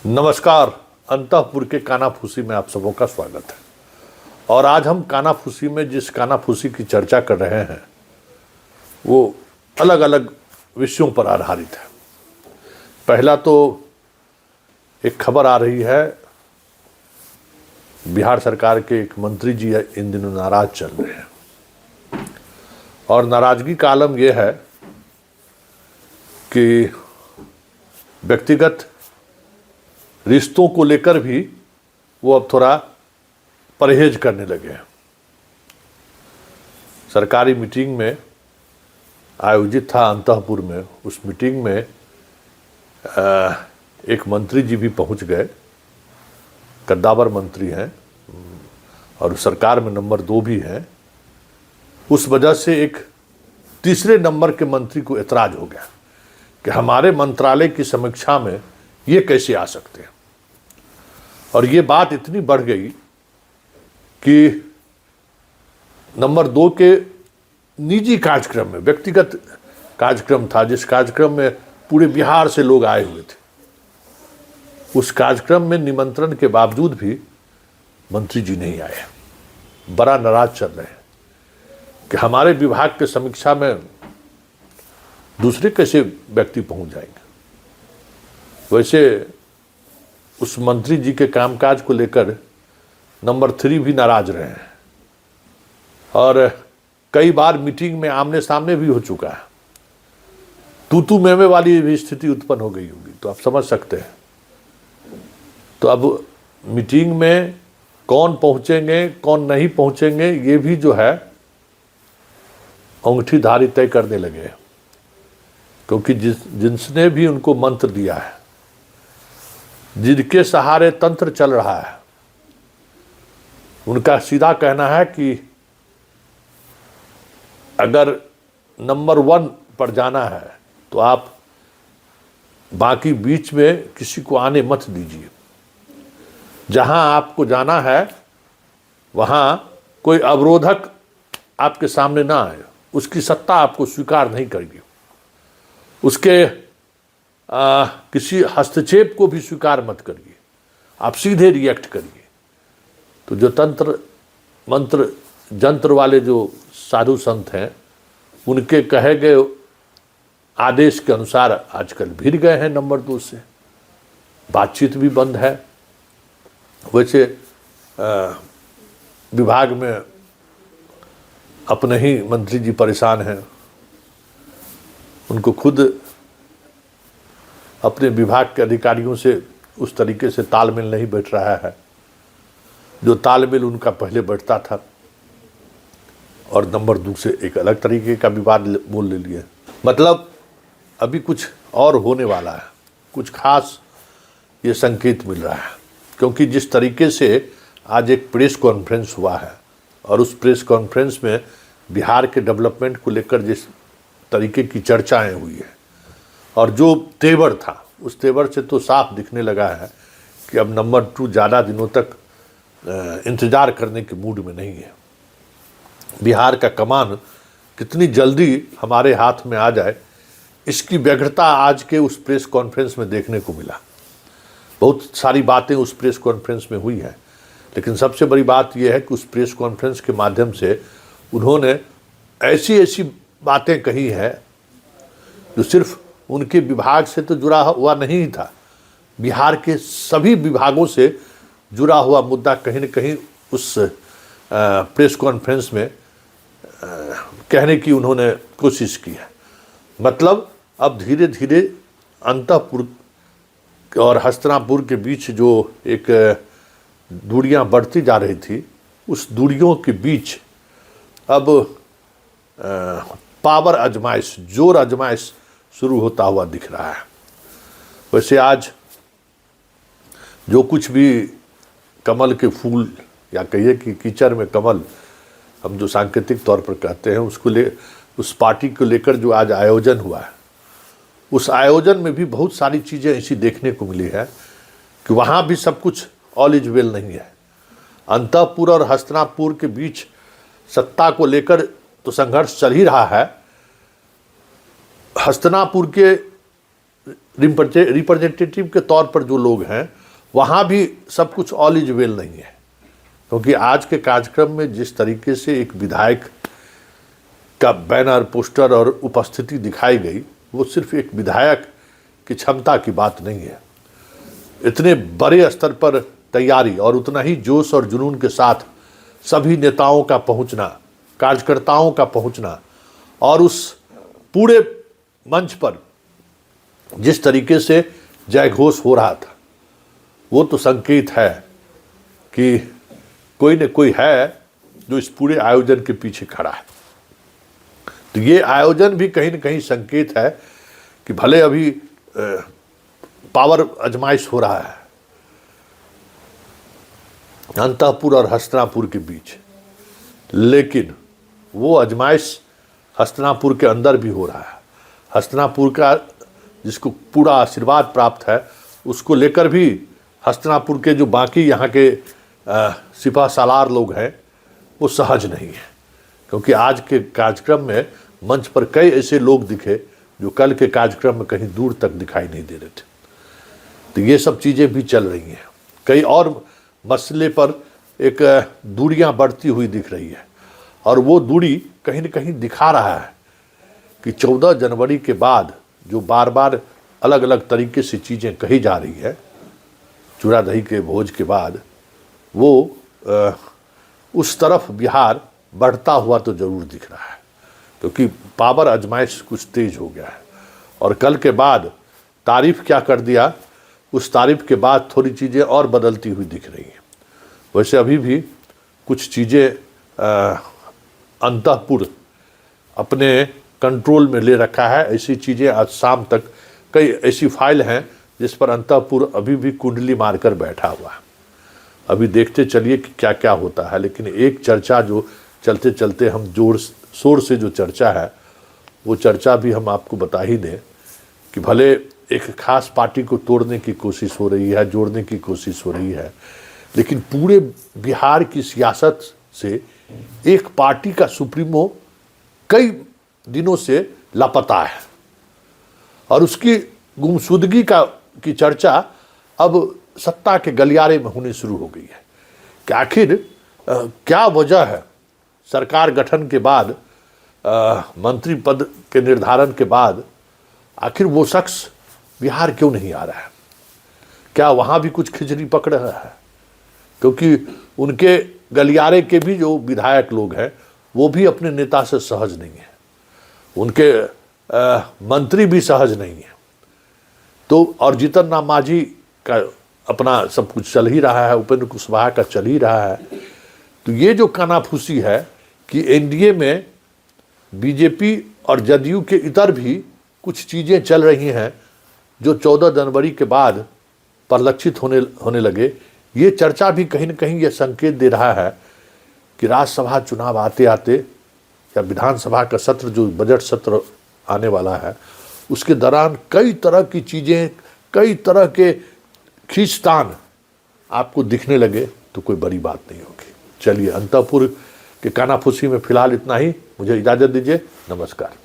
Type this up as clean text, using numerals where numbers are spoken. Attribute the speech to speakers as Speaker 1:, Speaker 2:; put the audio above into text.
Speaker 1: नमस्कार। अंतःपुर के कानाफूसी में आप सबों का स्वागत है। और आज हम कानाफूसी में जिस कानाफूसी की चर्चा कर रहे हैं वो अलग अलग विषयों पर आधारित है। पहला तो एक खबर आ रही है, बिहार सरकार के एक मंत्री जी इन दिनों नाराज चल रहे हैं और नाराजगी का आलम यह है कि व्यक्तिगत रिश्तों को लेकर भी वो अब थोड़ा परहेज करने लगे हैं। सरकारी मीटिंग में आयोजित था अंतःपुर में, उस मीटिंग में एक मंत्री जी भी पहुंच गए, कद्दावर मंत्री हैं और सरकार में नंबर 2 भी हैं। उस वजह से एक तीसरे नंबर के मंत्री को एतराज हो गया कि हमारे मंत्रालय की समीक्षा में ये कैसे आ सकते हैं। और ये बात इतनी बढ़ गई कि नंबर 2 के निजी कार्यक्रम में, व्यक्तिगत कार्यक्रम था जिस कार्यक्रम में पूरे बिहार से लोग आए हुए थे, उस कार्यक्रम में निमंत्रण के बावजूद भी मंत्री जी नहीं आए। बड़ा नाराज चल रहे हैं कि हमारे विभाग के समीक्षा में दूसरे कैसे व्यक्ति पहुंच जाएंगे। वैसे उस मंत्री जी के कामकाज को लेकर नंबर 3 भी नाराज रहे हैं और कई बार मीटिंग में आमने सामने भी हो चुका है। तू मेमे वाली भी स्थिति उत्पन्न हो गई होगी, तो आप समझ सकते हैं। तो अब मीटिंग में कौन पहुंचेंगे कौन नहीं पहुंचेंगे ये भी जो है अंगूठीधारी तय करने लगे हैं, क्योंकि जिसने भी उनको मंत्र दिया है, जिनके सहारे तंत्र चल रहा है, उनका सीधा कहना है कि अगर नंबर 1 पर जाना है तो आप बाकी बीच में किसी को आने मत दीजिए। जहां आपको जाना है वहां कोई अवरोधक आपके सामने ना आए, उसकी सत्ता आपको स्वीकार नहीं करेगी, उसके किसी हस्तक्षेप को भी स्वीकार मत करिए, आप सीधे रिएक्ट करिए। तो जो तंत्र मंत्र जंत्र वाले जो साधु संत हैं, उनके कहे गए आदेश के अनुसार आजकल भिड़ गए हैं नंबर 2 से, बातचीत भी बंद है। वैसे विभाग में अपने ही मंत्री जी परेशान हैं, उनको खुद अपने विभाग के अधिकारियों से उस तरीके से तालमेल नहीं बैठ रहा है जो तालमेल उनका पहले बैठता था, और नंबर 2 से एक अलग तरीके का विवाद बोल ले लिए। मतलब अभी कुछ और होने वाला है, कुछ खास ये संकेत मिल रहा है, क्योंकि जिस तरीके से आज एक प्रेस कॉन्फ्रेंस हुआ है और उस प्रेस कॉन्फ्रेंस में बिहार के डेवलपमेंट को लेकर जिस तरीके की चर्चाएं हुई है और जो तेवर था, उस तेवर से तो साफ दिखने लगा है कि अब नंबर 2 ज़्यादा दिनों तक इंतज़ार करने के मूड में नहीं है। बिहार का कमान कितनी जल्दी हमारे हाथ में आ जाए, इसकी व्यग्रता आज के उस प्रेस कॉन्फ्रेंस में देखने को मिला। बहुत सारी बातें उस प्रेस कॉन्फ्रेंस में हुई हैं, लेकिन सबसे बड़ी बात यह है कि उस प्रेस कॉन्फ्रेंस के माध्यम से उन्होंने ऐसी ऐसी बातें कही हैं जो सिर्फ उनके विभाग से तो जुड़ा हुआ नहीं था, बिहार के सभी विभागों से जुड़ा हुआ मुद्दा कहीं न कहीं उस प्रेस कॉन्फ्रेंस में कहने की उन्होंने कोशिश की है। मतलब अब धीरे धीरे अंतःपुर और हस्तिनापुर के बीच जो एक दूरियां बढ़ती जा रही थी, उस दूरियों के बीच अब पावर आजमाइश, जोर आजमाइश शुरू होता हुआ दिख रहा है। वैसे आज जो कुछ भी कमल के फूल या कहिए कि कीचड़ में कमल, हम जो सांकेतिक तौर पर कहते हैं, उसको उस पार्टी को लेकर जो आज आयोजन हुआ है, उस आयोजन में भी बहुत सारी चीज़ें ऐसी देखने को मिली है कि वहाँ भी सब कुछ ऑल इज वेल नहीं है। अंतःपुर और हस्तिनापुर के बीच सत्ता को लेकर तो संघर्ष चल ही रहा है। हस्तिनापुर के रिप्रेजेंटेटिव के तौर पर जो लोग हैं वहाँ भी सब कुछ ऑल इज वेल नहीं है, क्योंकि आज के कार्यक्रम में जिस तरीके से एक विधायक का बैनर, पोस्टर और उपस्थिति दिखाई गई, वो सिर्फ एक विधायक की क्षमता की बात नहीं है। इतने बड़े स्तर पर तैयारी और उतना ही जोश और जुनून के साथ सभी नेताओं का पहुंचना, कार्यकर्ताओं का पहुंचना और उस पूरे मंच पर जिस तरीके से जयघोष हो रहा था, वो तो संकेत है कि कोई न कोई है जो इस पूरे आयोजन के पीछे खड़ा है। तो ये आयोजन भी कहीं न कहीं संकेत है कि भले अभी पावर आजमाइश हो रहा है अंतःपुर और हस्तिनापुर के बीच, लेकिन वो आजमाइश हस्तिनापुर के अंदर भी हो रहा है। हस्तिनापुर का जिसको पूरा आशीर्वाद प्राप्त है, उसको लेकर भी हस्तिनापुर के जो बाकी यहाँ के सिपह सालार लोग हैं वो सहज नहीं है, क्योंकि आज के कार्यक्रम में मंच पर कई ऐसे लोग दिखे जो कल के कार्यक्रम में कहीं दूर तक दिखाई नहीं दे रहे थे। तो ये सब चीज़ें भी चल रही हैं। कई और मसले पर एक दूरियां बढ़ती हुई दिख रही है, और वो दूरी कहीं न कहीं दिखा रहा है कि 14 जनवरी के बाद जो बार बार अलग अलग तरीके से चीज़ें कही जा रही है, चूड़ा दही के भोज के बाद, वो उस तरफ बिहार बढ़ता हुआ तो ज़रूर दिख रहा है, क्योंकि पावर आजमाइश कुछ तेज हो गया है। और कल के बाद तारीफ क्या कर दिया, उस तारीफ के बाद थोड़ी चीज़ें और बदलती हुई दिख रही हैं। वैसे अभी भी कुछ चीज़ें अंतःपुर अपने कंट्रोल में ले रखा है। ऐसी चीज़ें आज शाम तक कई ऐसी फाइल हैं जिस पर अंतःपुर अभी भी कुंडली मारकर बैठा हुआ है। अभी देखते चलिए कि क्या क्या होता है। लेकिन एक चर्चा जो चलते चलते हम जोर शोर से जो चर्चा है, वो चर्चा भी हम आपको बता ही दें कि भले एक खास पार्टी को तोड़ने की कोशिश हो रही है, जोड़ने की कोशिश हो रही है, लेकिन पूरे बिहार की सियासत से एक पार्टी का सुप्रीमो कई दिनों से लापता है, और उसकी गुमशुदगी की चर्चा अब सत्ता के गलियारे में होनी शुरू हो गई है कि आखिर क्या वजह है सरकार गठन के बाद, मंत्री पद के निर्धारण के बाद आखिर वो शख्स बिहार क्यों नहीं आ रहा है। क्या वहाँ भी कुछ खिचड़ी पकड़ रहा है, क्योंकि उनके गलियारे के भी जो विधायक लोग हैं वो भी अपने नेता से सहज नहीं है, उनके मंत्री भी सहज नहीं है। तो और जीतन राम मांझी का अपना सब कुछ चल ही रहा है, उपेंद्र कुशवाहा का चल ही रहा है। तो ये जो कानाफूसी है कि एनडीए में बीजेपी और जदयू के इतर भी कुछ चीज़ें चल रही हैं जो 14 जनवरी के बाद परिलक्षित होने लगे, ये चर्चा भी कहीं न कहीं ये संकेत दे रहा है कि राज्यसभा चुनाव आते आते या विधानसभा का सत्र जो बजट सत्र आने वाला है, उसके दौरान कई तरह की चीज़ें, कई तरह के खींचतान आपको दिखने लगे तो कोई बड़ी बात नहीं होगी। चलिए, अंतःपुर के कानाफूसी में फिलहाल इतना ही। मुझे इजाज़त दीजिए। नमस्कार।